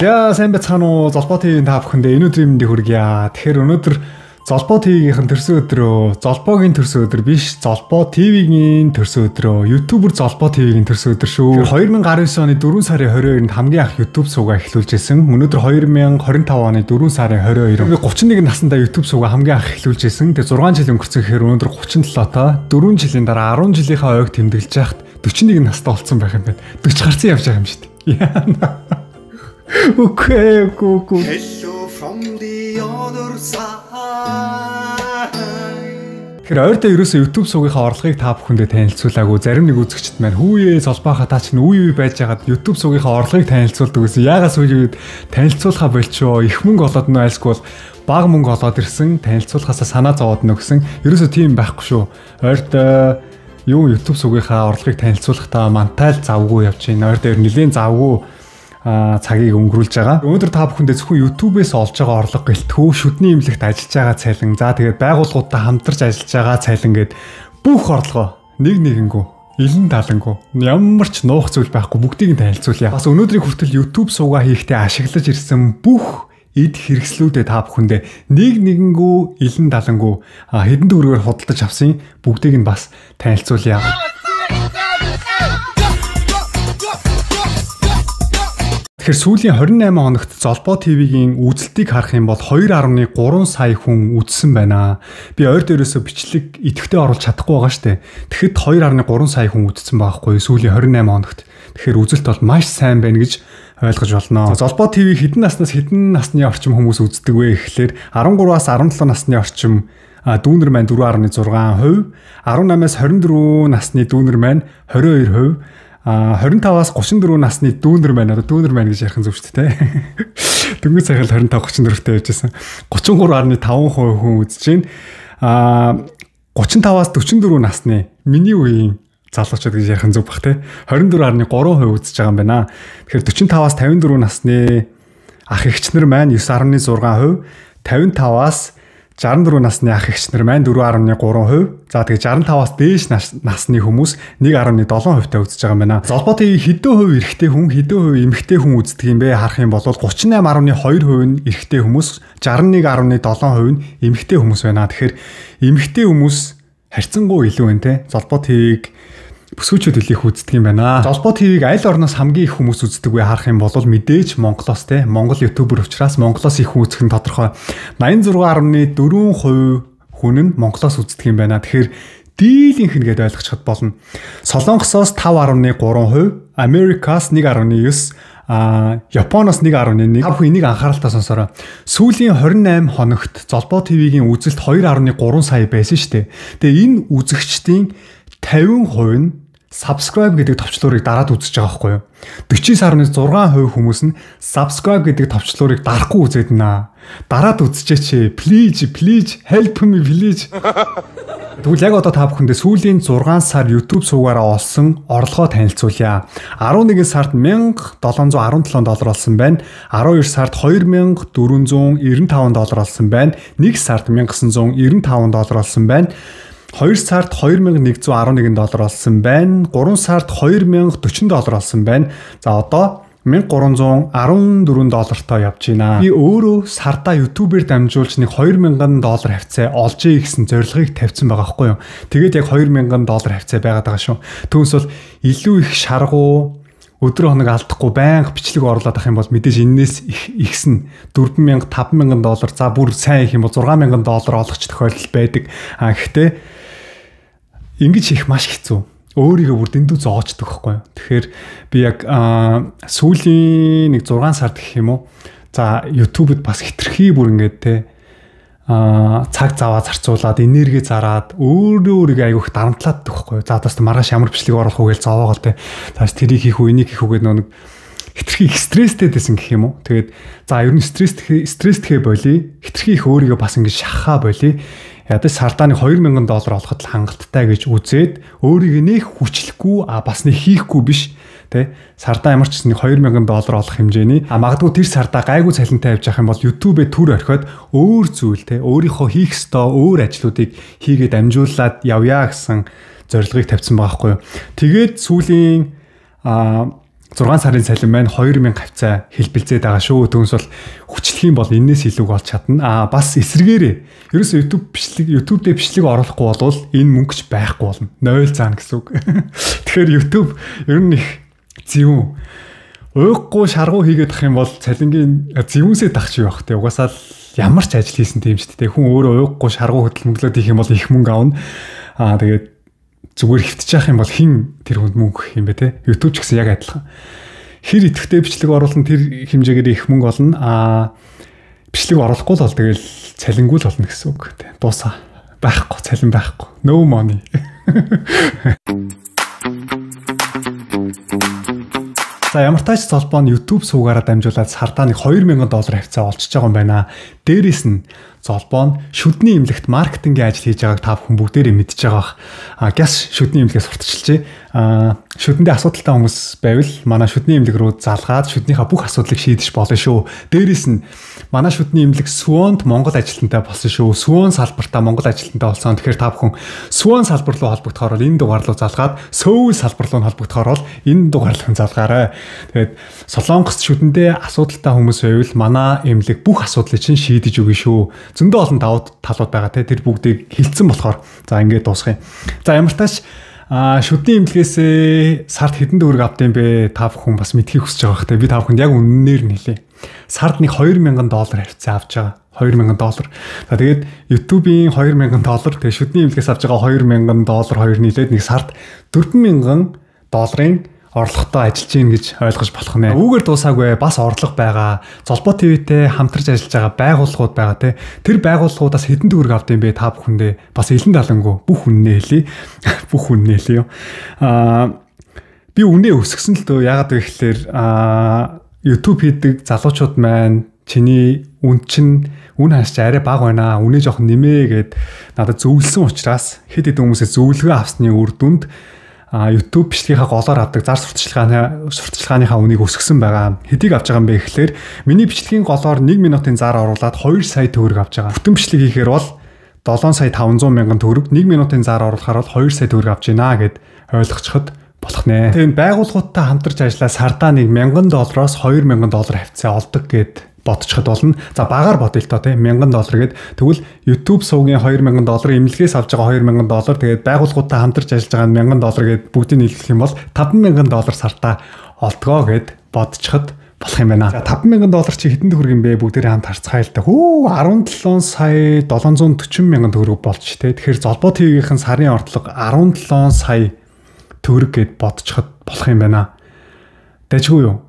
За сайн байцгаана уу Золбоо TV-ийн та бүхэндээ энэ өдрийн мэндийг хүргье. Тэгэхээр өнөөдөр Золбоо TV-ийн төрсөн өдрөө, Золбоогийн төрсөн өдөр биш, Золбоо TV-ийн төрсөн өдрөө, YouTuber Золбоо TV-ийн төрсөн өдөр шүү. 2019 оны 4 сарын 22-нд хамгийн анх YouTube суугаа эхлүүлж ирсэн. Өнөөдөр 2025 оны 4 сарын 22-нд 31 наснда YouTube суугаа хамгийн анх эхлүүлж ирсэн. Тэгээ 6 жил өнгөрсөн гэхээр өнөөдөр 37 та 4 жилийн дараа 10 жилийнхаа ойг тэмдэглэж яхад 41 настай болсон байх юм байна. 40 гарсан явж байгаа юм шүү дээ. Okay. Hello from the other side. Тэгэхээр ойртой ерөөсөө YouTube суугийнхаа орлогыг та бүхэндээ танилцуулаагүй. Зарим нэг үзэгчд маань хүүе Золбоохоо та чинь үе байж байгаад YouTube суугийнхаа орлогыг танилцуулдаг гэсэн. Яагаас үгүй танилцуулахаа болчихоо. Их мөнгө олоод нөө айлсгүй бол бага мөнгө олоод ирсэн. Танилцуулахаасаа санаа зовоод нөө гэсэн. Ерөөсөө тийм байхгүй шүү. Ойртой YouTube суугийнхаа орлогыг танилцуулахдаа мантайл завгүй явж байна. Ойртой нэлээд завгүй цагийг өнгөрүүлж байгаа. Өнөөдөр та бүхэндээ зөвхөн YouTube-ээс олж байгаа орлого гэлтгүү шүдний имлэгт ажиллаж байгаа цайлан, за тэгээд байгууллагуудтай хамтарч ажиллаж байгаа цайлан гээд бүх орлогоо нэгэнгүү, илэн талангуу ямар ч нуух зүйл байхгүй бүгдийг нь танилцуулъя. Бас өнөөдрийн хүртэл YouTube суугаа хийхдээ ашиглаж ирсэн бүх эд хэрэгслүүдэд та бүхэндээ нэгэнгүү, илэн талангуу хэдэн төгрөгөөр худалдаж авсан бүгдийг нь бас танилцуулъя. Тэгэхээр сүүлийн 28 хоногт Золбоо TV-ийн үзэлтийг харах юм бол 2.3 сая хүн үзсэн байна. Би ойр дээрээсөө бичлэг идэвхтэй оруулж чадахгүй байгаа штэ. Тэгэхэд 2.3 сая хүн үзсэн байгаа хгүй сүүлийн 28 хоногт. Тэгэхээр үзэлт бол маш сайн байна гэж ойлгож болно. Золбоо TV хэдэн наснаас хэдэн насны орчим хүмүүс үздэг вэ гэхлээр 13-аас 17 насны орчим дүүнер маань 4.6%, 18-аас 24 насны дүүнер маань 22%, 25-аас 34 насны дүүнер маань дүүнер маань гэж ярих нь зөв шүү дээ. Дөнгөж сайхан 25-34-тэй явжсэн. 33.5% хүн үзэж байна. 35-аас 44 насны миний үеийн залуучууд гэж ярих нь зөв бах те. 24.3% үзэж байгаа юм байна. Тэгэхээр 45-аас 54 насны ах эгчнэр маань 9.6%, 55-аас 64 насны ах эгчнэр маань 4.3%. За тэгээ 65-аас дээш насны хүмүүс 1.7% та үзэж байгаа юм байна. Золбоо TV хэдэн хувь эрэгтэй хүн, хэдэн хувь эмэгтэй хүн үздэг юм бэ харах юм бол 38.2% нь эрэгтэй хүмүүс, 61.7% нь эмэгтэй хүмүүс байна. Тэгэхээр эмэгтэй хүмүүс харьцангуй илүү байна те. Золбоо TV-г бүсгүүчүүд их үздэг юм байна. Золбоо TV-г аль орноос хамгийн их хүмүүс үздэг вэ харах юм бол мэдээж Монголоос те. Монгол ютубер учраас Монголоос их хүн үзэх нь тодорхой. 86.4% хүн нь Монголоос үздэг юм байна. Тэгэхээр дийлийнх нь гэдээ ойлгочиход болно. Солонгосоос 5.3%, Америкаас 1.9%, Японоос 1.1%. Та бүхэн энийг анхааралтай сонсоорой. Сүүлийн 28 хоногт Золбоо TV-гийн үзэлт 2.3 сая байсан шүү дээ. Тэгээ энэ үзэгчдийн 50% нь subscribe гэдэг товчлуурыг дараад үзэж байгаа байхгүй юу? 49.6% хүмүүс нь subscribe гэдэг товчлуурыг дарахгүй үзээд байна. Дараад үзчихээч. Please help me please. Тэгвэл яг одоо та бүхэндээ сүүлийн 6 сар YouTube суугаараа олсон орлогоо танилцуулъя. 11 сард $1717 олсон байна. 12 сард $2495 олсон байна. 1 сард $1995 олсон байна. 2 сард $2111 олсон байна. 3 сард $2040 олсон байна. За одоо $1314 явж байна. Би өөрөө сардаа YouTube-ээр дамжуулж нэг $2000 хавцаа олж ий гэсэн зорилгыг тавьсан байгаа байхгүй юу. Тэгээд яг $2000 хавцаа байгаад байгаа шүү. Түүнээс бол илүү их шаргуу өдрөө хоног алдахгүй байнга бичлэг оруулаад авах юм бол мэдээж энээс ихсэн $4000, $5000 за бүр сайн их юм бол $6000 олгоч тохиолдол байдаг. Гэхдээ ингэж их маш хэцүү. Өөрийгөө бүр дэндүү зоочдөг байхгүй юу. Тэгэхээр би яг сүүлийн нэг 6 сард гэх юм уу. За YouTube-д бас хитрхи бүр ингээд те цаг заваа зарцуулаад энерги зараад өөрийгөө айгүйх дарамтлаад байхгүй юу. За бас маргааш ямар бичлэг оруулах уу гэж зовоогоо те. Цааш тэрийг хийх үү, энийг хийх үү гэдэг нэг хитрхи их стресстэй байсан гэх юм уу. Тэгээд за ер нь стресстэй болий. Хитрхи их өөрийгөө бас ингэж шахаа болий. Ядаж сардааны $2000 олоход л хангалттай гэж үзээд өөрийгөө нэг хүчлэхгүй бас нэг хийхгүй биш те сардаа ямар ч нэг $2000 олох хэмжээний магадгүй тэр сардаа гайгүй цалинтай явж явах юм бол YouTube-ээ түр орхиод өөр зүйл те өөрийнхөө хийх ёстой өөр ажлуудыг хийгээд амжуулаад явъя гэсэн зорилгыг тавьсан байгаа хгүй юу. Тэгээд сүүлийн 6 сарын цалин маань 2000 хавцаа хэлбэлзээд байгаа шүү. Түүнээс бол хүчлэх юм бол энээс илүү болж чадна. Бас эсрэгээрээ ерөөсөө YouTube дээр бичлэг оруулахгүй бол энэ мөнгөч байхгүй болно. 0 заана гэсэн үг. Тэгэхээр YouTube ер нь их зөв. Уйггүй шаргуу хийгээд ах юм бол цалингийн зөвүүсээ тахч юу бах те. Угаасаа л ямар ч ажил хийсэн тийм шүү дээ. Хүн өөрөө уйггүй шаргуу хөдөлмөрлөд их юм бол их мөнгө авна. Тэгээд зүгээр хөвтөж явах юм бол хин тэр хүнд мөнгө өгөх юм бэ те. YouTube ч гэсэн яг адилхан. Хэр идэвхтэй бичлэг оруулсан тэр хэмжээгээр их мөнгө олно. Бичлэг оруулахгүй л бол тэгэл цалингүй л болно гэсэн үг те. Дуусаа. Байхгүй, цалин байхгүй. No money. За ямар тач холбоо нь YouTube суугаараа дамжуулаад сардаа нэг $2000 хавцаа олчж байгаа юм байна. Дээрээс нь золбоо нь шүдний имлэгт маркетингийн ажил хийж байгааг та бүхэн бүгдээрээ мэдж байгаа бах. Гяс шүдний имлэгээс сурталчилжээ. Шүдэндээ асуудалтай хүмүүс байвал манай шүдний имлэг рүү залгаад шүднийхээ бүх асуудлыг шийдэж болно шүү. Дээрээс нь манай шүдний имлэг Suwon-д Монгол ажилтнтай болсон шүү. Suwon салбартаа Монгол ажилтнтай болсон. Тэгэхээр та бүхэн Suwon салбар руу холбогдохоор энэ дугаар руу залгаад Seoul салбар руу холбогдохоор энэ дугаар руу залгаарай. Тэгээд Солонгос шүдэндээ асуудалтай хүмүүс байвал манай имлэг бүх асуудлыг чинь шийдэж өгнө шүү. Зөндөө олон давуу талууд байгаа те. Тэр бүгдийг хилцэн болохоор за ингээд дуусгая. За ямар тач шүдний имлэгээс сард хэдэн төгрөг авдсан бэ? Та бүхэн бас мэдхийг хүсэж байгаа хэрэг. Би та бүхэнд яг үннээр нь хэлье. Сард нэг $2000 хавцаа авч байгаа. $2000. За тэгээд YouTube-ийн $2000, тэгээд шүдний имлэгээс авч байгаа $2000 хоёр нийлээд нэг сард $4000 орлоготой ажиллаж гин гэж ойлгож болох нэ. Үүгээр дуусаагүй бас орлого байгаа. Золбоо ТV-тэй хамтарч ажиллаж байгаа байгууллагууд байгаа те. Тэр байгууллагуудаас хэдэн төгрөг авдсан бэ та бүхэндээ бас илэн далангуу бүх үннээ хэлье. Бүх үннээ хэлье. Би үнээ өсгсөн л дөө. Яагаад вэ гэхээр YouTube хийдэг залуучууд маань чиний үн ханш арай бага байна. Үнээ жоохон нэмээ гэд надад зөвлөсөн учраас хэд хэдэн хүмүүсээс зөвлөгөө авсны үр дүнд YouTube бичлэгийнхаа голоор авдаг зар сурталчилгааныхаа үнийг өсгсөн байгаа. Хэдийг авч байгаа юм бэ гэхээр миний бичлэгийн голоор 1 минутын зар оруулаад 2 сая төгрөг авч байгаа. Бүтэн бичлэг хийхээр бол 7 сая 500 мянган төгрөг, 1 минутын зар оруулахаар бол 2 сая төгрөг авч байна гэд ойлгочиход болох нэ. Тэгээд байгууллагуудтай хамтарч ажиллаа сардаа нэг $1000-оос $2000 хавцаа олдог гэд бодчиход болно. За багаар бодъё л тоо тийм $1000 гэд тэгвэл YouTube суугийн $2000 имлэгээс авж байгаа $2000 тэгээд байгууллагуудтай хамтарч ажиллаж байгаа $1000 гэд бүгдийг нийлүүлэх юм бол $5000 сартаа олдгоо гэд бодчиход болох юм байна. За $5000 чи хэдэн төгрөг юм бэ? Бүгдээрээ хамт харцгаая л та. 17 сая 740 мянган төгрөг болч тэ. Тэгэхээр Золбоо ТV-ийн сарын ордлого 17 сая төгрөг гэд бодчиход болох юм байна. Дэжгүй юу?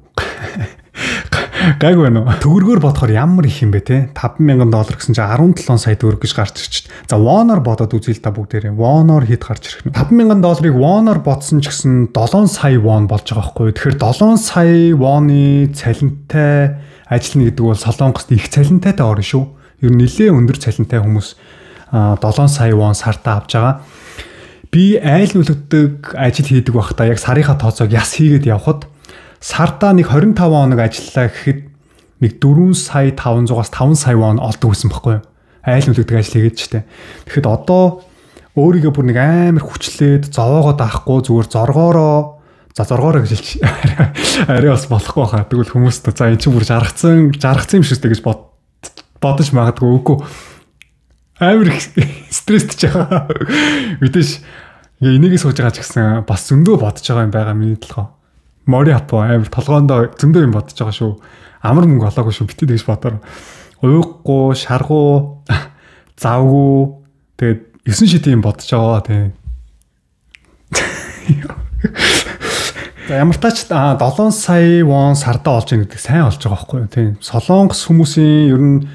Гайгүй байна уу? Төгрөгөөр бодохоор ямар их юм бэ те? $5000 гэсэн чинь 17 сая төгрөг гэж гарч ирчих. За won-оор бодоод үзье л та бүгдээрээ. Won-оор хэд гарч ирэх нь? $5000-ыг won-оор бодсон ч гэсэн 7 сая won болж байгаа байхгүй юу? Тэгэхээр 7 сая won-ы цалинтай ажиллана гэдэг бол Солонгост их цалинтайтай орно шүү. Ер нь нэлээ өндөр цалинтай хүмүүс 7 сая won сартаа авч байгаа. Би айл нүлэгдэг ажил хийдэг байхдаа яг сарынхаа тооцоог яс хийгээд явхад сардаа нэг 25 хоног ажиллаа гэхэд нэг 4 сая 500-аас 5 сая won олдог гэсэн байхгүй юу? Айл нүлэгдэг ажил хийгээд ч тийм. Тэгэхэд одоо өөрийгөө бүр нэг амар хүчлээд зовоогоо даахгүй зүгээр зоргоороо гэж хэлчих. Арай бас болохгүй хаа. Тэгвэл хүмүүс за эн чинь бүр жаргацсан юм шүү дээ гэж бодож магадгүй үгүй. Амар стресстэй ч байгаа. Мэдээж энийгээ сууж байгаа ч гэсэн бас зөндөө бодож байгаа юм байгаа миний толгой. Мори апо амар толгоондоо зөндөө юм бодож байгаа шүү. Амар мөнгө олоогүй шүү. Битээ тэгж бодоор. Уйггүй, шаргуу, завгүй тэгээд 9 шидийн юм бодож байгаа тийм. За ямар тач 7 сая won сардаа олж ийн гэдэг сайн олж байгаа байхгүй юу? Тийм. Солонгос хүмүүсийн ер нь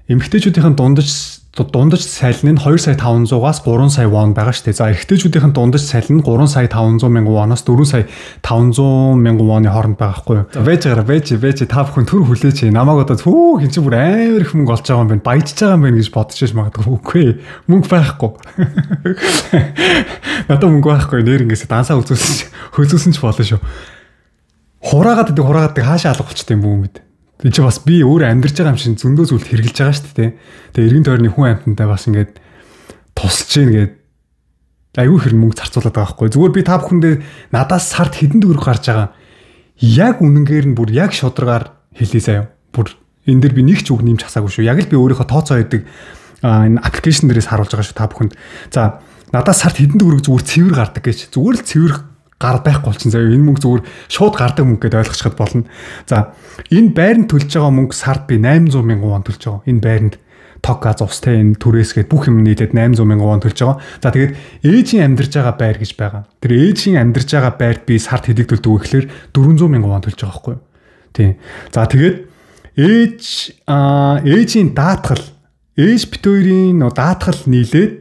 эмэгтэйчүүдийн дундаж салин нь 2 сая 500-аас 3 сая won байгаа шүү дээ. За эрэгтэйчүүдийн дундаж салин нь 3 сая 500 мянган won-оос 4 сая 500 мянган won-ы хооронд байгаа байхгүй юу? За вэж та бүхэн төр хүлээч. Намайг одоо хин чи бүр амар их мөнгө олж байгаа юм байна. Баяжж байгаа юм байна гэж бодчихж магадгүй. Үгүй. Мөнгө байхгүй. Надад мөнгө байхгүй. Нэр ингэсээ дансаа хөлзүүлсэн ч болно шүү. Хураагаад хаашаа алга болчтой юм бүү мэд. Энд чи бас би өөрөө амьдарч байгаа юм шиг зөндөө зүйлд хэрглэж байгаа шүү дээ. Тэгээ эргэн тойрны хүн амьтантай бас ингээд тусалж гин гээд аюу хэрэг мөнгө зарцуулаад байгаа байхгүй. Зүгээр би та бүхэндээ надаас сард хэдэн төгрөг гарч байгаа яг үнэнгээр нь бүр яг шударгаар хэлээ заяа. Бүр энэ дэр би нэг ч үг нэмж хасаагүй шүү. Яг л би өөрийнхөө тооцоо өгдөг энэ аппликейшн дээрээс харуулж байгаа шүү та бүхэнд. За надаас сард хэдэн төгрөг зүгээр цэвэр гардаг гэж. Зүгээр л цэвэр гар байхгүй болчихсон заяа. Энэ мөнгө зүгээр шууд гардаг мөнгө гэдээ ойлгочиход болно. За энэ байранд төлж байгаа мөнгө сард би 800 мянган вон төлж байгаа. Энэ байранд ток газ устай энэ түрээс гээд бүх юм нийлээд 800 мянган вон төлж байгаа. За тэгээд ээжийн амьдарч байгаа байр гэж байгаа. Тэр ээжийн амьдарч байгаа байрт би сард хэдийг төлдөг вэ гэхээр 400 мянган вон төлж байгаа байхгүй юу? Тийм. За тэгээд ээжийн даатгал ээж бит хоёрын даатгал нийлээд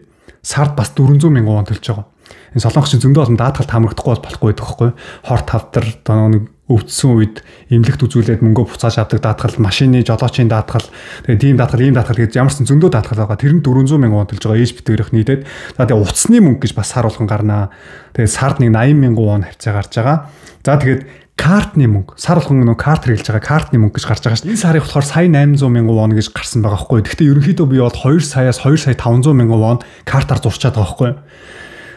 сард бас 400 мянган вон төлж байгаа. Энэ солонгочийн зөндөө олон даатгалд хамрагдахгүй бол болохгүй байдаг байхгүй юу? Хорт тавдар одоо нэг өвдсөн үед эмнэлэгт үзүүлээд мөнгөө буцааж авдаг даатгал, машины жолоочийн даатгал, тэгээ тийм даатгал, ийм даатгал гэж ямар ч зөндөө даатгал байгаа. Тэр нь 400 мянган вон төлж байгаа ээж бит хоёрын нийлээд. За тэгээ утасны мөнгө гэж бас сар болгон гарнаа. Тэгээ сард нэг 80 мянган вон хавцаа гарч байгаа. За тэгээд картны мөнгө сар болгон нөө карт хэрэглэж байгаа картны мөнгө гэж гарч байгаа шүү. Энэ сарын болохоор сая 800 мянган вон гэж гарсан байгаа байхгүй. Гэхдээ ерөнхийдөө би бол 2 саяас 2 сая 500 мянган вон картаар зурчаад байгаа байхгүй.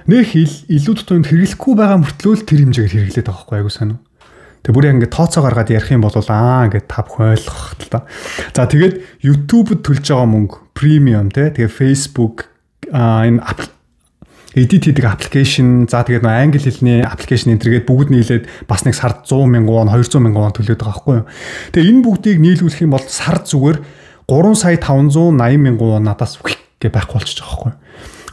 Нэг илүү тутамд хэрэглэхгүй байгаа мөртлөө тэр хэмжээгээр хэрэглээд байгаа байхгүй айгуу сонио. Тэг бүр яг ингээд тооцоо гаргаад ярих юм бол ингээд та бүхэн ойлгох л та. За тэгээд YouTube-д төлж байгаа мөнгө премиум тэгээ Facebook энэ edit хийдэг аппликейшн за тэгээд англи хэлний аппликейшн энтергээд бүгд нийлээд бас нэг сард 100 мянган вон 200 мянган вон төлөөд байгаа байхгүй юу. Тэгээ энэ бүгдийг нийлүүлэх юм бол сард зүгээр 3 сая 580 мянган вон надаас гэ байхгүй болчихж байгаа байхгүй юу.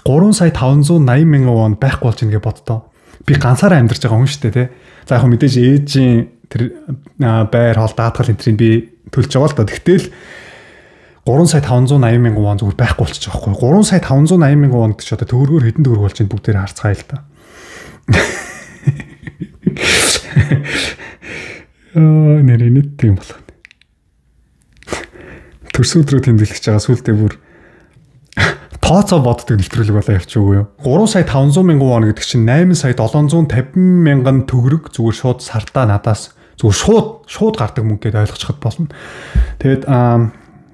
3 сая 580 мянган вон байхгүй болж ингээ боддоо. Би ганцаараа амьдарч байгаа хүн шүү дээ тий. За яг мэдээж ээжийн тэр байр хоол даатгал энтрийг би төлж байгаа л да. Тэгтэл 3 сая 580 мянган вон зүгээр байхгүй болчих жоохгүй. 3 сая 580 мянган вон гэж одоо төгрөгөөр хэдэн төгрөг болж байна бүгдээр харцгаая л да. Нэрийнэт тийм болох. Төрсөдрөө тэмдэглэж байгаа сүултээ бүр тооцоо боддог нэвтрүүлэг болоо явчихгүй юу. 3 сая 500 мянган вон гэдэг чинь 8 сая 750 мянган төгрөг зүгээр шууд сартаа надаас зүгээр шууд гардаг мөнгө гэдээ ойлгочиход болно. Тэгээд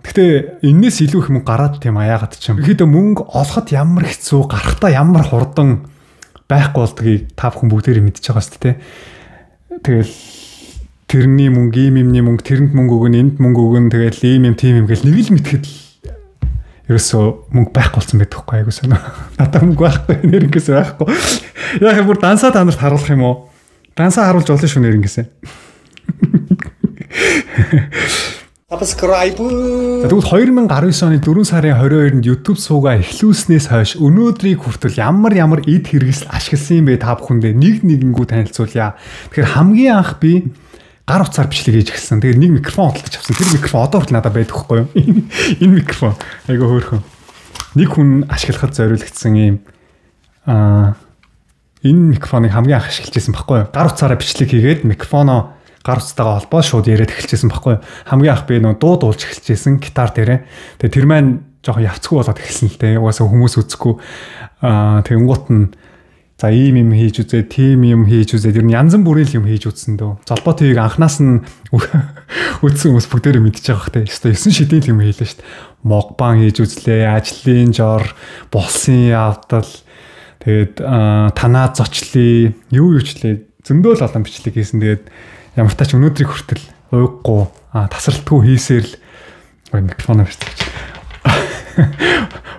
гэхдээ энэс илүү их мөнгө гараад тийм яагаад ч юм. Ихэд мөнгө олоход ямар хэцүү, гарахтаа ямар хурдан байхгүй болдгийг та бүхэн бүгдээрээ мэдчихэж байгаа шүү дээ. Тэгэл тэрний мөнгө, иймний мөнгө, тэрэнд мөнгө өгнө, энд мөнгө өгнө, тэгэл ийм тийм юм гэл нэг л мэдхэд ерөөсөө мөнгө байхгүй болсон байдаг хгүй айгуу сонио. Надад мөнгө байхгүй, нэрнгээс байхгүй. Яг бүр дансаа та нарт харуулах юм уу? Дансаа харуулж болно шүү нэрнгээсээ. Subscribe. Тэгвэл 2019 оны 4 сарын 22-нд YouTube суугаа эхлүүлснээс хойш өнөөдрийг хүртэл ямар эд хэрэгсэл ашигласан юм бэ та бүхэндээ нэгэнгүү танилцуулъя. Тэгэхээр хамгийн анх би гар утсаар бичлэг хийж эхэлсэн. Тэгээд нэг микрофон худалдаж авсан. Тэр микрофон одоо хүртэл надад байдаг хгүй юу? Энэ микрофон айгаа хөөрхөн. Нэг хүн ашиглахад зориулагдсан юм энэ микрофоныг хамгийн анх ашиглаж байсан байхгүй юу? Гар утсаараа бичлэг хийгээд микрофоноо гар утстайгаа холбоо шууд яриад эхэлчихсэн байхгүй юу? Хамгийн анх би нөө дуу дуулж эхэлчихсэн гитар дээрээ. Тэгээд тэр маань жоохон явцгүй болоод эхэлсэн л дээ. Угаасаа хүмүүс үзэхгүй. Тэгэнгუут нь за ийм юм хийж үзээ, тийм юм хийж үзээ. Ер нь янз бүрийн юм хийж үзсэн дөө. Золбоо ТV-г анханаас нь үзсэн хүмүүс бүгдээрээ мэдчихэж байгаа хөөхтэй. Ёстой 9 шидийн юм хийлээ шүү дээ. Мокбан хийж үзлээ, ажлын жор, болсон явдал. Тэгээд танаа зочлоо, юу юучлээ. Зөндөө л олон бичлэг хийсэн. Тэгээд ямар тач өнөөдрийг хүртэл уйггүй тасралтгүй хийсээр л микрофон авчихсан.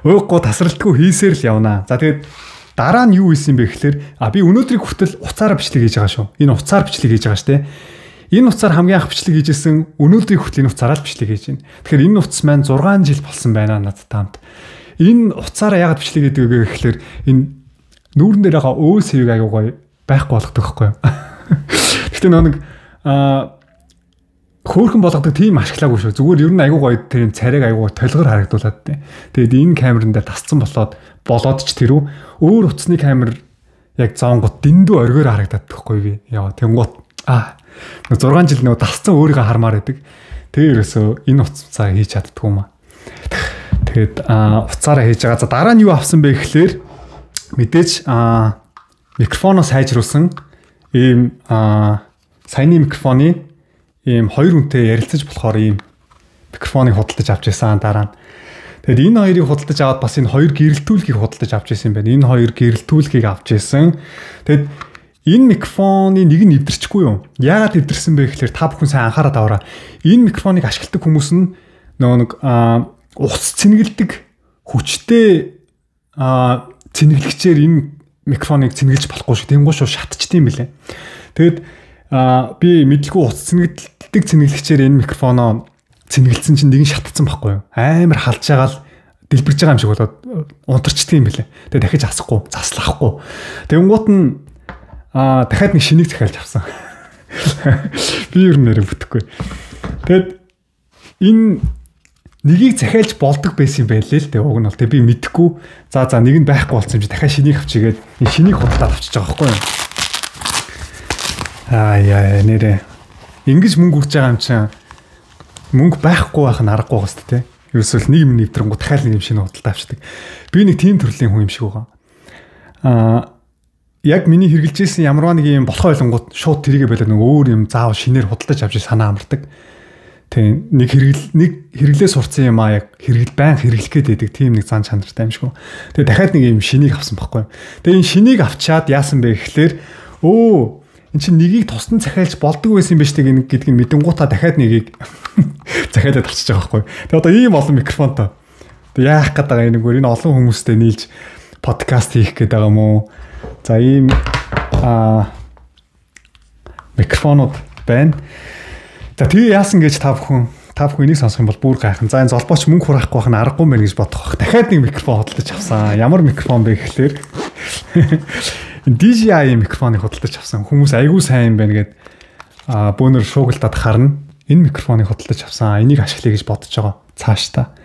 Уйггүй тасралтгүй хийсээр л явнаа. За тэгээд дараа нь юу хийсэн бэ гэхээр би өнөөдрийг хүртэл уцаараа бичлэг хийж байгаа шүү. Энэ уцаар бичлэг хийж байгаа штэ. Энэ уцаар хамгийн анх бичлэг хийжсэн өнөөдрийг хүртэл энэ уцаараа л бичлэг хийж байна. Тэгэхээр энэ уц маань 6 жил болсон байна надад таамд. Энэ уцаараа яагаад бичлэг хийдэг вэ гэхээр энэ нүүрэн дээр байгаа өөс хэвийг аягүй гоё байхгүй болгодог байхгүй юу. Гэхдээ нэг хөөхөн болгодог тийм ашиглаагүй шүү. Зүгээр ер нь аягүй гоё тэр царайг аягүй толгоор харагдуулаад тээ. Тэгээд энэ камерын дээр тасцсан болоод ч тэрүү өөр утасны камер яг зоонгот дэндүү оргиор харагдаад байхгүй би. Яа тэнгуут 6 жил нөгөө тасцсан өөрийгөө хармаар байдаг. Тэгээ ерөөсөө энэ утсаа хийж чаддгүй юм аа. Тэгээд уцаараа хийж байгаа. За дараа нь юу авсан бэ гэхлээр мэдээж микрофоноо сайжруулсан ийм саяны микрофоны ийм 2 үнэтэй ярилцаж болохоор ийм микрофоныг худалдаж авч байсан дараа нь. Тэгэд энэ хоёрыг худалдаж аваад бас энэ хоёр гэрэлтүүлгийг худалдаж авч байсан юм байна. Энэ хоёр гэрэлтүүлгийг авч байсан. Тэгэд Энэ микрофоны нэг нь эвдэрчихгүй юу? Яагаад эвдэрсэн бэ гэхээр та бүхэн сайн анхаараад аваарай. Энэ микрофоныг ашигладаг хүмүүс нь нэг уц цэнгэлдэг хүчтэй цэнгэлэгчээр энэ микрофоныг цэнгэлж болохгүй шүү. Тэнгуй шүү шатчдсан юм билэ. Тэгэд би мэдлгүй уц цэнгэлдэг цэнгэлэгчээр энэ микрофоноо цэнгэлсэн чинь нэг нь шатцсан байхгүй юу? Амар халж байгаа л дэлбэрж байгаа юм шиг болоод унтарчдсан юм билэ. Тэгээ дахиж асахгүй, заслахгүй. Тэнгуут нь дахиад нэг шинийг захиалж авсан. Би ер нь нэрээ бүтэхгүй. Тэгэд энэ нэгийг захиалж болдог байсан юм байлээ л дээ. Уг нь бол би мэдэхгүй. За нэг нь байхгүй болсон юм чи дахиад шинийг авчигээд энэ шинийг худалдаад авчиж байгаа байхгүй юу? Яа нэрээ. Ингиж мөнгө үрж байгаа юм чинь мөнгө байхгүй байх нь аргагүй гоос тээ. Ерөөсөл нэг юм нэвтрэнгүү дахиад нэг юм шинэ худалдаа авчдаг. Би нэг тийм төрлийн хүн юм шиг байгаа. Яг миний хэрэгжилжсэн ямарваа нэг юм болох ойлгонгууд шууд тэрийгэ байлаа нэг өөр юм заавал шинээр худалдаж авч санаа амардаг. Тэг нэг хэрэглээ сурцсан юм яг байн хэрэглэх гээд байдаг тийм нэг зан чанартай юм шиг. Тэгээ дахиад нэг юм шинийг авсан байхгүй. Тэгээ энэ шинийг авчаад яасан бэ гэхлээр эн чинь нэгийг тусдан захиалж болдог байсан юм биш үү гэдгийг мэдэнгуутаа дахиад нэгийг захиалаад авчиж байгаа байхгүй. Тэгээ одоо ийм олон микрофонтой. Тэгээ яах гээд байгаа юм энэ олон хүмүүстэй нийлж подкаст хийх гээд байгаа юм уу? За ийм микрофонууд байна. За тэгээ яасан гэж та бүхэн энийг сонсох юм бол бүр гайхан. За энэ золбооч мөнгө хураахгүй байх нь аргагүй мэн гэж бодох. Дахиад нэг микрофон худалдаж авсан. Ямар микрофон бэ гэхлээр DJI микрофоныг худалдаж авсан. Хүмүүс айгүй сайн юм байна гэд бөөнөр шуугилдаад харна. Энэ микрофоныг худалдаж авсан. Энийг ашиглая гэж бодож байгаа. Цаашдаа.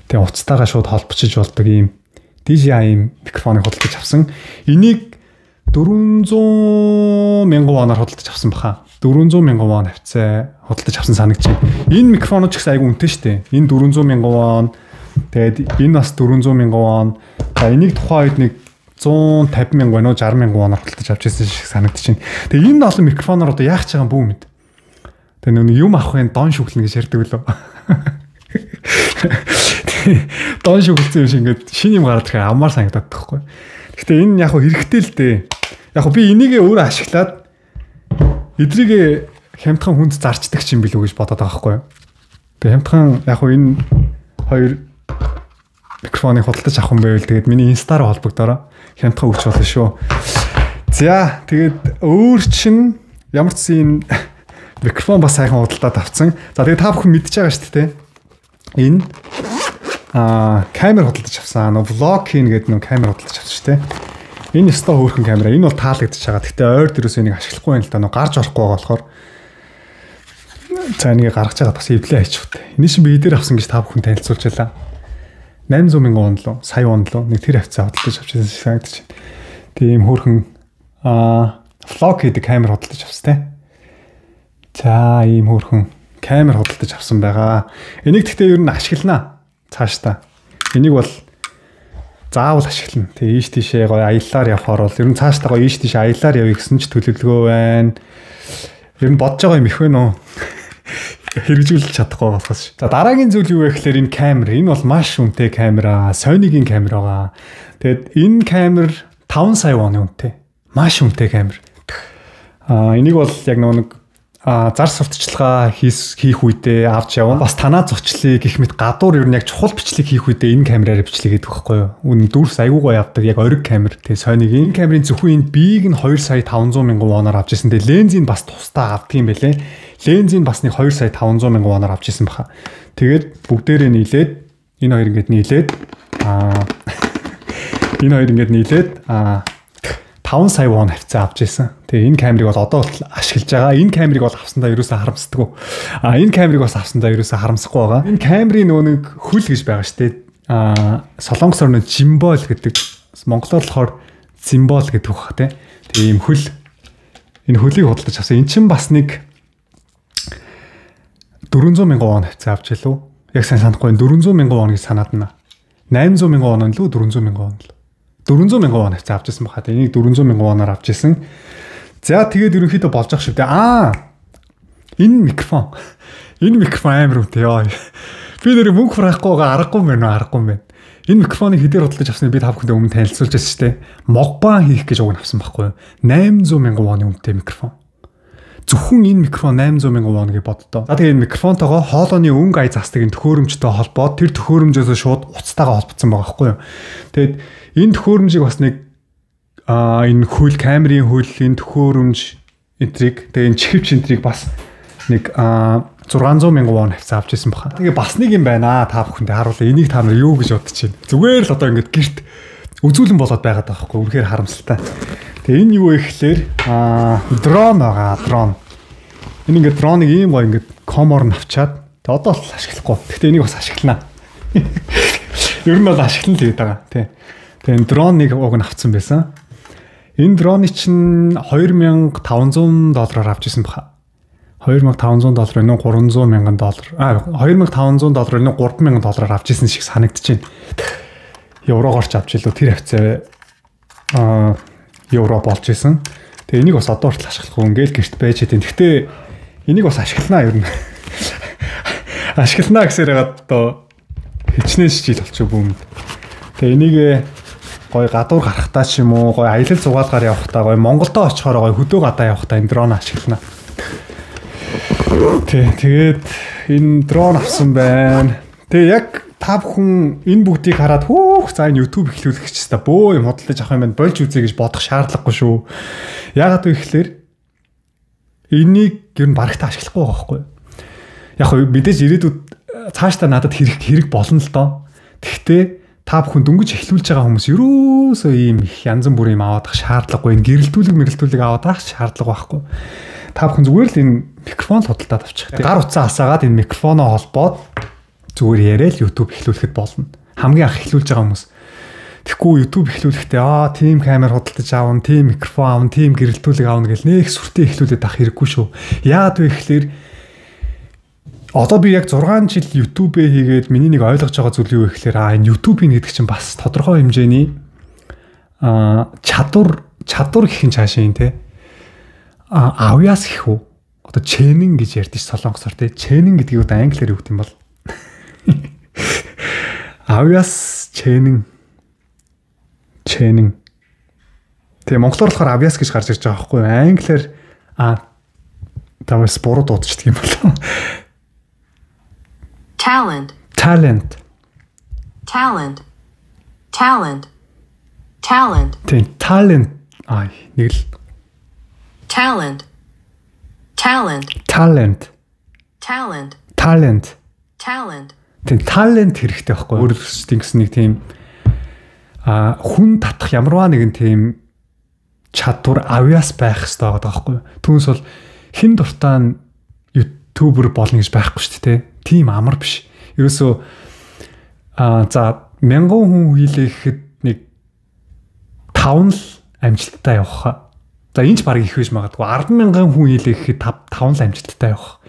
Тэгээ уцтайгаа шууд холбочиж болдог ийм DJI микрофоныг худалдаж авсан. Энийг 400,000 воноор худалдаж авсан баха. 400,000 вон хавцаа худалдаж авсан санагч. Энэ микрофонууд ч гэсэн айгүй үнэтэй шүү дээ. Энэ 400,000 вон. Тэгээд энэ бас 400,000 вон. За энийг тухайн үед нэг 150,000 вон 60,000 воноор худалдаж авч ирсэн шиг санагдчихэв. Тэгээд энэ олон микрофоноор одоо яах ч байгаа бүү мэд. Тэгээд нэг юм авахын дон шүглэн гэж ярьдаг лөө. Дон шүглсэн юм шиг ингээд шинэ юм гараад ирэхээр аммаар санагдаад тахгүй. Гэхдээ энэ яг хэрэгтэй л дээ. Яг би энийгээ өөрөө ашиглаад эдрийг хямдхан хүнд зарчдаг юм билүү гэж бодоод байгаа байхгүй юу. Тэгээ хямдхан яг энэ хоёр микрофоныг худалдаж авах юм байвал тэгээд миний инстаар холбогдороо хямдхан өгч болно шүү. За тэгээд өөр чин ямар ч юм микрофон бас сайхан худалдаад авсан. За тэгээд та бүхэн мэдчихэж байгаа шүү дээ. Энэ камер худалдаж авсан. Влог хийн гэдэг нэг камер худалдаж авсан шүү дээ. Энэ өстой хөөрхөн камера. Энэ бол таалагдчихж байгаа. Гэхдээ ойр дээрээс энийг ашиглахгүй байл та. Гарч орохгүй байгаа болохоор за энийг гаргаж байгаа бас эвлээ хайчихв. Энэ шин би эдгээр авсан гэж та бүхэн танилцуулжалаа. 800,000 вон лөө, сая вон лөө нэг тэр хавцаа худалдаж авчихсан шиг санагдаж байна. Тийм хөөрхөн влог хийдэг камер худалдаж авсан те. За ийм хөөрхөн камер худалдаж авсан байгаа. Энийг гэхдээ ер нь ашиглана. Цаашдаа. Энийг бол заавал ашиглана. Тэгээ ийш тийшээ гоё аяллаар явхаар бол ер нь цаашдаа гоё ийш тийшээ аяллаар явъя гэсэн ч төлөвлөгөө байна. Ер нь бодож байгаа юм их байна уу? Хэрэгжүүлж чадахгүй болохоос. За дараагийн зүйл юу вэ гэхээр энэ камер. Энэ бол маш үнэтэй камера. Sony-гийн камер байгаа. Тэгэд энэ камер 5 сая вон үнэтэй. Маш үнэтэй камер. Энийг бол яг нэг зар сурталчилгаа хийх үедээ авч явна. Бас танаа зочлыг гэх мэт гадуур ер нь яг чухал бичлэг хийх үедээ энэ камераар бичлэг хийдэг байхгүй юу? Үнэн дүрс айгуугаа явдаг яг ориг камер. Тэгээ Sony-гийн камерын зөвхөн энэ биеийг нь 2,500,000 воноор авч ирсэн. Тэгээ лензийг бас тусдаа авдаг юм байлээ. Лензийг бас нэг 2,500,000 воноор авч ирсэн баха. Тэгээд бүгдээрээ нийлээд энэ хоёр ингээд нийлээд энэ хоёр ингээд нийлээд 5 сая вон хавцаа авч ирсэн. Тэгээ энэ камерыг бол одоо бол ашиглаж байгаа. Энэ камерыг бол авсандаа ерөөсөө харамсдаггүй. Энэ камерыг бас авсандаа ерөөсөө харамсахгүй байгаа. Энэ камерын нөгөө нэг хөл гэж байгаа шүү дээ. Солонгос орны жимбол гэдэг. Монголоор болохоор зимбол гэдэг үг хаа тий. Тэгээ ийм хөл. Энэ хөлийг худалдаж авсан. Эн чинь бас нэг 400,000 вон хавцаа авч илүү. Яг сайн санахгүй 400,000 вон гэж санаад байна. 800,000 вон лөө 400,000 вон л. 400,000 вон хавцаа авч ирсэн баха. Энийг 400,000 воноор авч ирсэн. За тэгээд ерөнхийдөө болж ах шүү дээ. Энэ микрофон. Энэ микрофон амар үнэтэй яа. Би нэр мөнгө хураахгүй байгаа аргагүй мэн. Энэ микрофоныг хэдээр худалдаж авсныг би та бүхэндээ өмнө танилцуулж байсан шүү дээ. Мокбан хийх гэж уг нь авсан байхгүй юу? 800,000 вон үнэтэй микрофон. Зөвхөн энэ микрофон 800,000 вон гэж боддоо. За тэгээ энэ микрофонтойгоо хоолойны өнгө ая застыг төхөөрөмжтэй холбоод тэр төхөөрөмжөөс шууд уцтайгаа холбогдсон байгаа байхгүй юу? Тэгээд энэ төхөөрөмжийг бас нэг энэ хөл камерын хөл энэ төхөөрөмж энтриг тэгээ энэ чихвч энтриг бас нэг 600,000 вон авцаа авч ирсэн баха. Тэгээ бас нэг юм байна та бүхэндээ харуулъя. Энийг та нар юу гэж бодож байна? Зүгээр л одоо ингэж гэрт үзүүлэн болоод байгаад байгаа байхгүй юу? Үнэхээр харамсалтай. Тэгээ энэ юу вэ гэхлээр дрон байгаа, дрон. Энэ ингээд дроныг ийм гоо ингээд комоор нь авчаад тэгээ одоо л ашиглахгүй. Гэхдээ энийг бас ашиглана. Ер нь бол ашиглана л гэдэг байгаа тий. Тэгээ энэ дроныг уг нь авцсан байсан. Энэ дроны чинь $2,500 авч ирсэн баха. $2,500 энэ $300,000 $2,500 энэ $3,000 авч ирсэн шиг санагдаж байна. Еврогоор ч авч илүү тэр хавцаа евро болж исэн. Тэгээ энийг бас одоо хүртэл ашиглахгүй ингээл гэрт байж хэдин. Гэхдээ энийг бас ашигланаа ер нь. Ашигланаа гэсээр хагаад одоо хичнээн жил болчих бүүмд. Тэгээ энийг гой гадуур гарахтаа ч юм уу, гой аялал зугаалгаар явахтаа, гой Монголдо очихоор гой хөдөө гадаа явахтаа энэ дрон ашиглана. Тэгээд энэ дрон авсан байна. Тэгээ яг та бүхэн энэ бүгдийг хараад за энэ YouTube эхлүүлэх ч гэсэн бөө юм худалдаж авах юм байна. Болж үзье гэж бодох шаардлагагүй шүү. Яагаад вэ гэхээр энийг ер нь барагтаа ашиглахгүй байгаа байхгүй. Яг нь мэдээж ирээдүйд цаашдаа надад хэрэг болно л доо. Гэхдээ та бүхэн дөнгөж эхлүүлж байгаа хүмүүс ерөөсөө ийм их янз бүрийн юм аваад ах шаардлагагүй. Энэ гэрэлтүүлэг аваад ах шаардлага байхгүй. Та бүхэн зүгээр л энэ микрофон худалдаад авчих. Гар утсаа асаагаад энэ микрофоноо холбоод зүгээр яриад YouTube эхлүүлэхэд болно. Хамгийн анх эхлүүлж байгаа хүмүүс. Тэгэхгүй YouTube эхлүүлэхдээ тийм камер худалдаж аавна, тийм микрофон аавна, тийм гэрэлтүүлэг аавна гэл нэг сүртэй эхлүүлээд авах хэрэггүй шүү. Яагаад вэ гэхээр одоо би яг 6 жил YouTube-ээ хийгээд миний нэг ойлгож байгаа зүйл юу вэ гэхээр энэ YouTube-ийн гэдэг чинь бас тодорхой хэмжээний чадвар гэхин цаашаа те авьяас гэх үү? Одоо чэнэн гэж ярьдэж солонгосоор те. Чэнэн гэдгийг одоо англиар юу гэдэг юм бол авьяас чэнэн. Тэгээ монголоор болохоор авьяас гэж гарч ирж байгаа байхгүй юу? Англиар тавс буруу дуудчихдаг юм болоо. Talent. Тийм talent нэг л Talent. Тийм talent хэрэгтэй байхгүй юу? Өөрөлдсөн гэсэн нэг тийм хүн татах ямарваа нэгэн тийм чадвар авьяас байх хэрэгтэй байгаа байхгүй юу? Түүнээс бол хэн дуртай ютубер болно гэж байхгүй шүү дээ. Тийм амар биш. Ерөөсөө за 1000 хүн хийлэхэд нэг 5 л амжилттай явах. За энэ ч баг их биш магадгүй 10,000 хүн хийлэхэд 5 л амжилттай явах.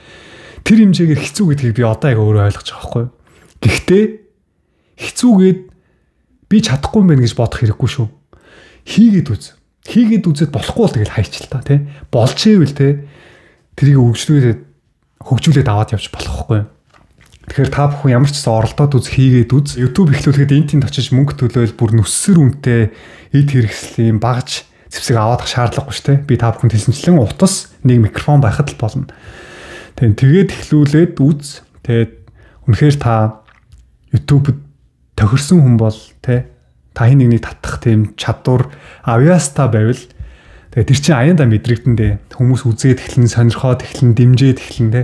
Тэр хэмжээгээр хэцүү гэдгийг би одоо яг өөрөө ойлгож байгаа байхгүй юу? Гэхдээ хэцүүгээд би чадахгүй юм байна гэж бодох хэрэггүй шүү. Хийгээд үзээд болохгүй бол тэгэл хайч л та тий. Болж ивэл тий. Тэрийг хөгжүүлээд аваад явж болохгүй. Тэгэхээр та бүхэн ямар ч гэсэн оролдоод хийгээд үз. YouTube эхлүүлэхэд энтинд очиж мөнгө төлөөл бүр нүссэр үнэтэй эд хэрэгслийн багж зэвсэг аваадах шаардлагагүй шүү дээ. Би та бүхэнд хэлсэнчлэн утас нэг микрофон байхад л болно. Тэгээд эхлүүлээд үз. Тэгээд үнэхээр та YouTube-д тохирсон хүн бол та хин нэгнийг татах тийм чадвар авьяастай байвал тэгээд тэр чинь аяндаа мэдрэгдэндээ хүмүүс үзээд эхлэн сонирхоод эхлэн дэмжиж эхлэн те.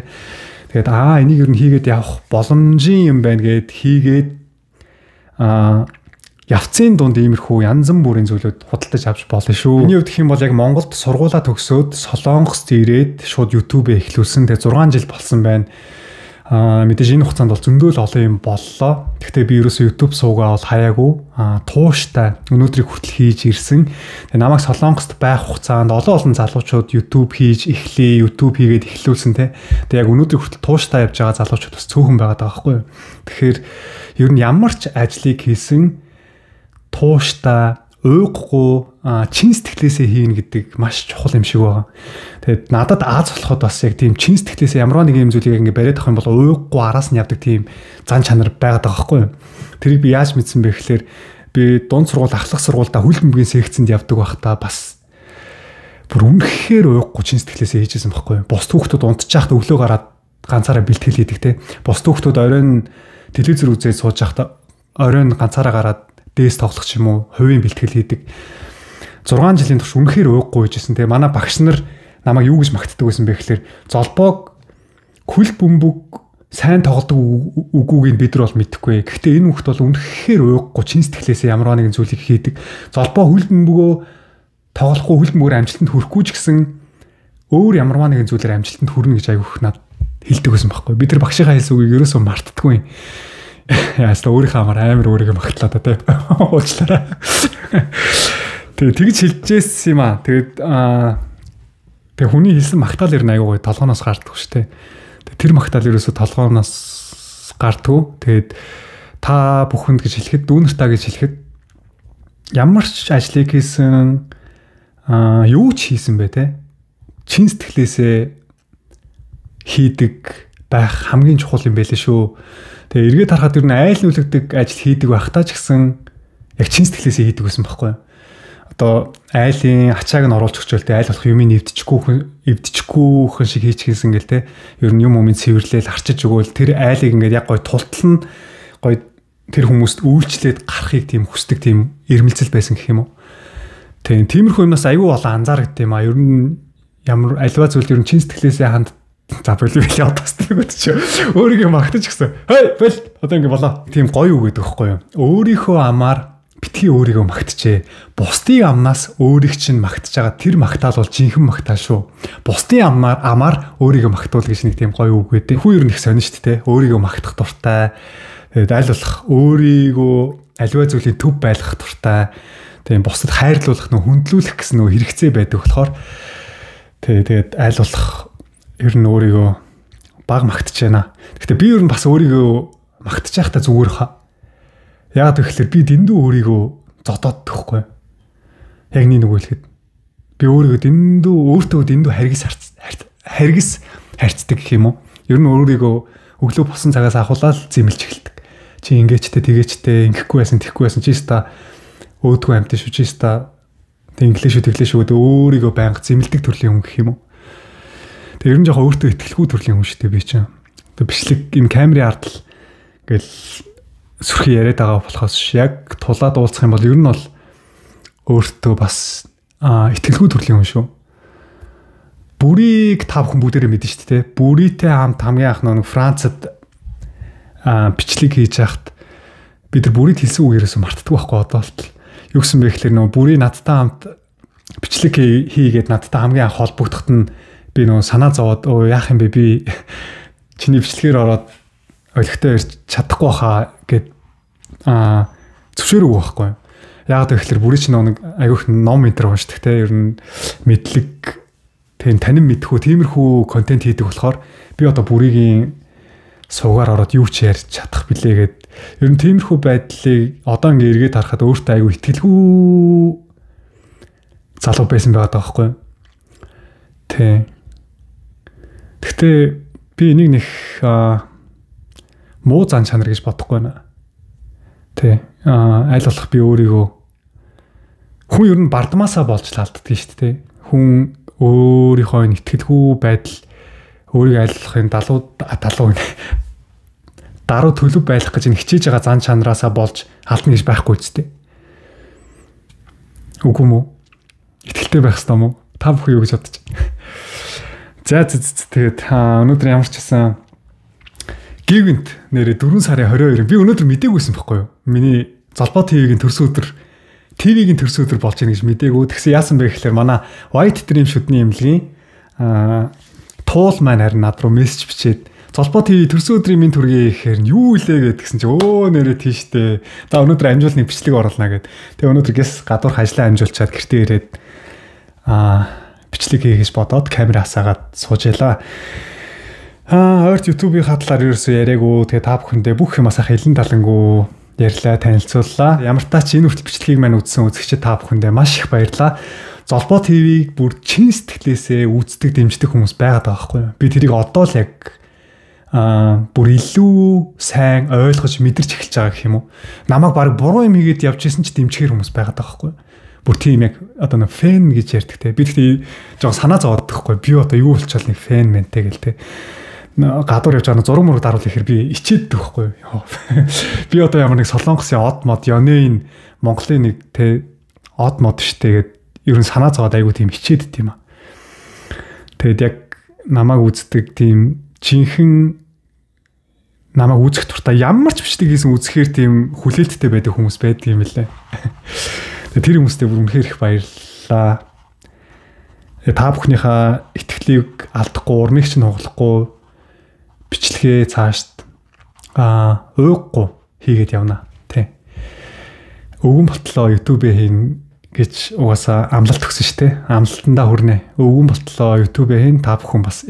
Тэгээд энийг ер нь хийгээд явах боломжийн юм байна гэд хийгээд явцын дунд иймэрхүү янз бүрийн зүйлүүд худалдаж авч болно шүү. Миний хувьд гэх юм бол яг Монголд сургуулаа төгсөөд Солонгост ирээд шууд YouTube-ээ эхлүүлсэн. Тэгээд 6 жил болсон байна. Мэдээж энэ хугацаанд бол зөндөл олон юм боллоо. Гэхдээ би ерөөсөө YouTube суугаа бол хаяагүй. Тууштай өнөөдрийг хүртэл хийж ирсэн. Тэгээ намайг Солонгост байх хугацаанд олон залуучууд YouTube хийж эхлэе, YouTube хийгээд эхлүүлсэн те. Тэгээ яг өнөөдрийг хүртэл тууштай явж байгаа залуучууд бас цөөхөн байгаа байхгүй юу. Тэгэхээр ер нь ямар ч ажлыг хийсэн тууштай уйггүй чин сэтгэлээсээ хийнэ гэдэг маш чухал юм шиг байна. Тэгээд надад Аз болоход бас яг тийм чин сэтгэлээсээ ямар нэг юм зүйлийг ингээ бариад авах юм бол уйггүй араас нь явдаг тийм зан чанар байгаад байгаа байхгүй юу? Тэрийг би яаж мэдсэн бэ гэхээр би дунд сургууль ахлах сургуультай хөл бөмбөгийн секцэнд явдаг байхдаа бас бүр үнэхээр уйггүй чин сэтгэлээсээ хийжсэн байхгүй юу? Бус хүүхдүүд унтчих өглөө гараад ганцаараа бэлтгэл хийдэг те. Бус хүүхдүүд оройн телевизэр үзээд сууж байхдаа оройн ганцаараа гараад дээс тоглох ч юм уу, хувийн бэлтгэл хийдэг. 6 жилийн турш үнэхээр уйггүй байжсэн. Тэгээ манай багш нар намайг юу гэж магтдаг байсан бэ гэхээр золбоог хөл бөмбөг сайн тоглодог үгүйг бид нар бол мэдэхгүй. Гэхдээ энэ хүүхд бол үнэхээр уйггүй чин сэтгэлээсээ ямар нэгэн зүйлийг хийдэг. Золбоо хөл бөмбөгөө тоглохгүй хөл бөмбөгөөр амжилтанд хүрэхгүй ч гэсэн өөр ямар нэгэн зүйлээр амжилтанд хүрнэ гэж айгүйх надад хэлдэг байсан байхгүй. Бид нар багшийнхаа хэлсэн үгийг ерөөсөө мартдаггүй. Яаста өөрийнхөө амар өөрийгөө магтлаа да тий. Уучлаарай. Тэгээ тэгж хэлжээс юм аа. Тэгээ хүний хэлсэн магтаал ер нь аягүй толгооноос гардаг шүү дээ. Тэр магтаал ерөөсө толгооноос гардаг. Тэгээд та бүхэнд гэж хэлэхэд, дүүнер та гэж хэлэхэд ямар ч ажлыг хийсэн юу ч хийсэн бэ те. Чин сэтгэлээсээ хийдэг байх хамгийн чухал юм байлээ шүү. Тэгээ эргээд харахад ер нь айл нүлэгдэг ажил хийдэг байхдаа ч гэсэн яг чин сэтгэлээсээ хийдэг байсан байхгүй юу? Одоо айлын ачааг нь оруулж өгчөөл тэ айл болох юмыг эвдчихгүй хүн шиг хийчихсэн гэл тэ. Ер нь юм цэвэрлээл харчиж өгөөл тэр айлыг ингээд яг гой тултал нь гой тэр хүмүүст үйлчлээд гарахыг тийм хүсдэг тийм ирмэлцэл байсан гэх юм уу? Тиймэрхүү юмнаас аюу болон анзаардаг юм а. Ер нь ямар альва зүйл ер нь чин сэтгэлээсээ ханд за болов или одоосдаг гэдэг чи өөрийгөө магтаж гисэн. Хей бэл одоо ингэ болоо. Тийм гоё үг гэдэг байхгүй юу? Өөрийнхөө амаар битгий өөрийгөө магтжээ. Бусдын амнаас өөрийг чинь магтаж байгаа тэр магтаал бол жинхэнэ магтаал шүү. Бусдын амаар өөрийгөө магтуул гэж нэг тийм гоё үг гэдэг. Хүү ер нь их сонин шүү дээ. Өөрийгөө магтах дуртай. Тэгээд аль болох өөрийгөө аливаа зүйлийн төв байлгах дуртай. Тийм бусдад хайрлуулах нөө хүндлүүлэх гэсэн нөө хэрэгцээ байдаг болохоор тэгээд аль болох ер нь өөрийгөө баг магтаж байна. Гэхдээ би ер нь бас өөрийгөө магтаж байхдаа зүгээр хаа. Яагаад гэвэл би дэндүү өөрийгөө зодоод тахгүй. Яг нэг үгэлэхэд би өөрийгөө өөртөө дэндүү харгис харьцдаг гэх юм уу? Ер нь өөрийгөө өглөө босон цагаас ахуулаад зэмлж эхэлдэг. Чи ингээчтэй тэгээчтэй ингэхгүй байсан тэхгүй байсан чи ста өөдгөө амтэн шүү чи ста тэглээ шүү өөрийгөө байнга зэмлдэг төрлийн хүн гэх юм уу? Тэг ер нь жоохон өөртөө итгэлгүй төрлийн хүн шүү дээ би чинь. Тэг бичлэг энэ камерын ардл ингээл сүрхий яриад байгаа болохоос яг тулаад уулзах юм бол ер нь бол өөртөө бас итгэлгүй төрлийн хүн шүү. Бүрийг та бүхэн бүгдээрээ мэднэ шүү дээ. Бүрийтэй хамт хамгийн анх нэг Францад бичлэг хийж яхад бид нар бүрийг хэлсэн үгээрээс мартдаг байхгүй одоо л. Юу гэсэн бэ гэхээр нөгөө бүрий надтай хамт бичлэг хийгээд надтай хамгийн анх холбогдоход нь би нөгөө санаа зовоод яах юм бэ би чиний бичлэгээр ороод олигтой ирж чадахгүй хаа гэд зөвшөөрөв байхгүй. Яагаад гэвэл бүрий чинь нэг аягүйх ном энтер уншдаг те ер нь мэдлэг тийм танин мэдхүү тиймэрхүү контент хийдэг болохоор би одоо бүрийн суугаар ороод юу ч ярьж чадах билээ гэд ер нь тиймэрхүү байдлыг одоо ингээ эргээд харахад өөртөө аягүй итгэлгүй залуу байсан байгаа байхгүй. Тэ. Гэхдээ би энийг нэг муу зан чанар гэж бодохгүй байна. Тэ. Аль болох би өөрийгөө хүн ер нь бардамаасаа болж талддаг шүү дээ. Хүн өөрийнхөө итгэлгүй байдал өөрийг аль болохын даруй төлөв байх гэж хичээж байгаа зан чанараасаа болж алдна гэж байхгүй үстэй. Үгүй мүү? Итгэлтэй байх ёстой мó? Та бүхэн юу гэж бодож байна? За тэгээд өнөөдөр ямар ч байсан гівэнт нэрээ 4 сарын 22 би өнөөдөр мдэггүйсэн байхгүй юу? Миний Золбоо ТV-ийн төрсөн өдөр ТV-ийн төрсөн өдөр болж байгаа гэж мдэггүй. Тэгсэн яасан бэ гэхээр манай White Dream шүдний эмнэлгийн туул маань харин над руу мессеж бичээд Золбоо ТV төрсөн өдрийн минь төргий гэхээр юу илээ гэдгсэн чи нэрээ тийштэй. За өнөөдөр амжуулны бичлэг оруулна гэд. Тэгээ өнөөдөр гэс гадуурх ажлаа амжуулчаад гэртээ ирээд бичлэг хийгэж бодоод камер хасаагаад сууж ялаа. Ойрт YouTube-ийн хатлаар ерөөсөө яриаггүй. Тэгээ та бүхэндээ бүх юмасаа хэлэн талангуу ярьлаа, танилцууллаа. Ямар ч тач энэ хүртэл бичлэгийг маань үзсэн үзэгчид та бүхэндээ маш их баярлалаа. Золбоо ТV-г бүр чин сэтгэлээсээ үздэг, дэмждэг хүмүүс байгаад байгаа байхгүй юу? Би тэрийг одоо л яг бүр илүү сайн ойлгож мэдэрч эхэлж байгаа гэх юм уу? Намайг баг буруу юм хийгээд явж исэн ч дэмжихэр хүмүүс байгаад байгаа байхгүй юу? Бүр тийм яг одоо нэг фэн гэж ярьдаг те. Би тэгтээ жоо санаа зовоод байхгүй. Би одоо юу болчихвол нэг фэн мэнтэй гэл те. Гадуур явж байгаа зураг мөрөг даруул ихээр би ичээддэг байхгүй. Би одоо ямар нэг Солонгосын од мод Ёнын Монголын нэг те од мод штэ гэд ер нь санаа зовоод айгу тийм ичээдд тийм аа. Тэгэд яг намайг үздэг тийм жинхэнэ намайг үзэх туртаа ямар ч бичдэг хийсэн үзэхээр тийм хүлээлттэй байдаг хүмүүс байдаг юм лээ. Тэр хүмүүстээ бүр үнэхээр их баярлалаа. Та бүхнийхээ итгэлийг алдахгүй, урмыг чинь хугалахгүй бичлэгээ цаашд ууггүй хийгээд явна. Тэ. Өвгөн болтлоо YouTube-ээ хийн гэж угаасаа амлалт өгсөн шүү дээ. Амлалтандаа хүрнэ. Өвгөн болтлоо YouTube-ээ хийн та бүхэн бас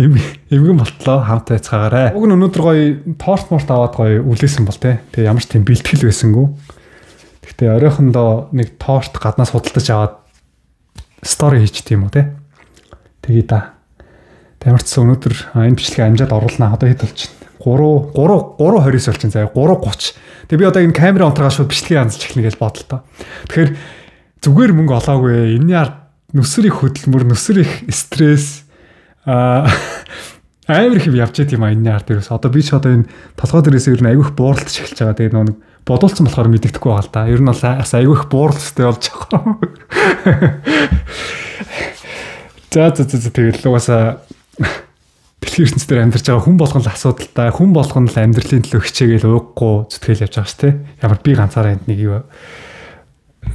эмгэн болтлоо хамт байцгаагаарай. Уг нь өнөөдөр гоё торт морт аваад гоё үлээсэн бол тэ. Тэгээ ямар ч тийм бэлтгэл байсангүй. Гэхдээ оройхондоо нэг торт гаднаас худалдаж аваад стори хийчих тийм үү те. Тэгээ да. Тамирч өнөөдөр энэ бичлэгээ амжаад оруулнаа. Одоо хэд болж байна? 3:29 болж байна заяа. 3:30. Тэгээ би одоо энэ камера онтрогоо шууд бичлэгээ хандж эхлэе гэж бодлоо. Тэгэхээр зүгээр мөнгө олоогүй. Энэний ард нүсэр их хөдөлмөр, нүсэр их стресс амар их явж байт юм а энэний ард дээрээс. Одоо би ч одоо энэ толгой дээрээс ер нь айгүйх бууралтж эхэлж байгаа. Тэгээ нэг бодуулсан болохоор мэддэхгүй байгаа л да. Ер нь бол айгүйх бууралтай болж байгаа. За тэгэл угаасаа дэлхийн ертөнцийн амьдарч байгаа хүн болгон л асуудалтай. Хүн болгон л амьдралын төлөө хичээгээл ууггүй зүтгэл явж байгаа ш тэ. Ямар би ганцаараа энд нэг юу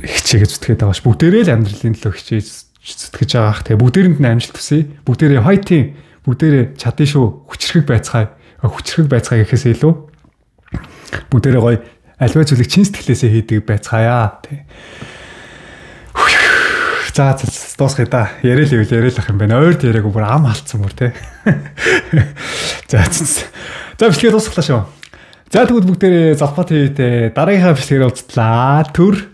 хичээгээ зүтгээд байгаа ш. Бүгдээрээ л амьдралын төлөө хичээж зүтгэж байгаа х. Тэгээ бүгдээрэнд нь амжилт хүсье. Бүгдээрээ файтинг, бүгдээрээ чадсан шүү. Хүчрхэг байцгаая. Хүчрхэг байцгаая гэхээс илүү бүгдээрээ гоё альва зүйлийг чин сэтгэлээсээ хийдэг байцгаая. Тэ. За дуусгая да. Яриа л ах юм байна. Ойрд яриаг бүр ам алдсан бүр те. За бичлэгээ дуусглаа шүү. За тэгвэл бүгдээрээ Золбоо ТV-тэй дараагийнхаа бичлэгээр уулзлаа. Түр.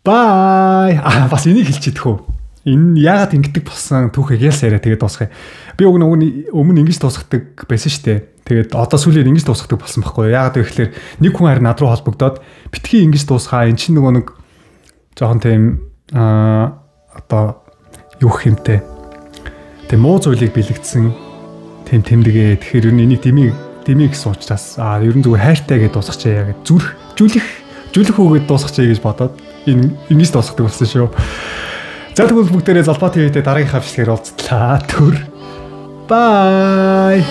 Бай. Бас энийг хэлчихэдэг хөө. Энэ яагаад ингэдэг болсон түүхийг ялс яриа тэгээд дуусгая. Би өмнө ингэж дуусгадаг байсан шүү дээ. Тэгээд одоо сүүлийн ингэж дуусгадаг болсон байхгүй юу? Яагаад вэ гэхээр нэг хүн харин над руу холбогдоод битгий ингэж дуусгаа. Эн чинь нөгөө нэг жоохон тийм одоо юу хэмтэй. Тэг муу зүйлийг бэлэгдсэн тийм тэмдэгэ. Тэгэхээр ер нь энийг дэмий гэсэн учраас ер нь зүгээр хайртай гэж дуусгачаа яг жүлэх үгээд дуусгачаа гэж бодоод ингэж дуусгадаг болсон шүү. За тэгвэл бүгдээрээ Золбоо ТV-тэй дараагийнхаа бичлэгээр уулзлаа. Түр. Bye.